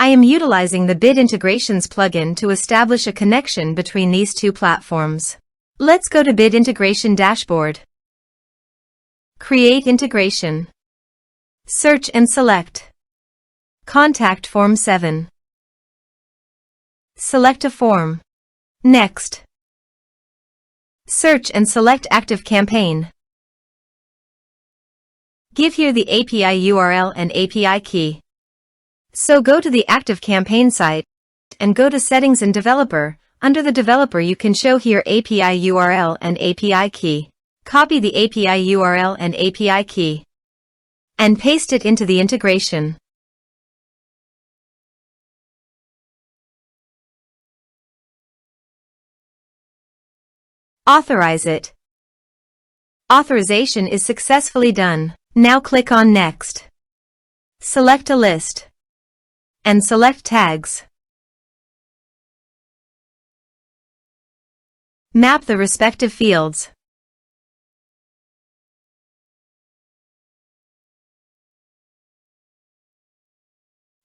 I am utilizing the Bit Integrations plugin to establish a connection between these two platforms. Let's go to Bit Integration Dashboard. Create integration. Search and select Contact Form 7. Select a form. Next. Search and select ActiveCampaign. Give here the API URL and API key. So go to the ActiveCampaign site and go to Settings and Developer. Under the Developer you can show here API URL and API key. Copy the API URL and API key and paste it into the integration. Authorize it. Authorization is successfully done. Now click on Next. Select a list and select tags. Map the respective fields.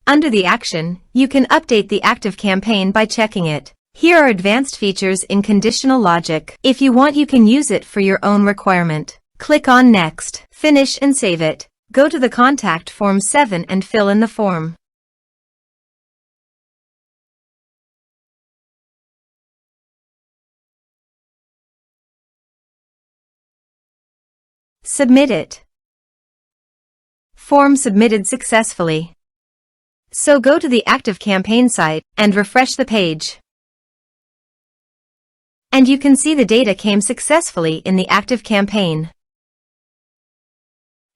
Under the action, you can update the ActiveCampaign by checking it. Here are advanced features in conditional logic. If you want, you can use it for your own requirement. Click on Next, finish and save it. Go to the Contact Form 7 and fill in the form. Submit it. Form submitted successfully. So go to the ActiveCampaign site and refresh the page. And you can see the data came successfully in the ActiveCampaign.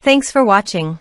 Thanks for watching.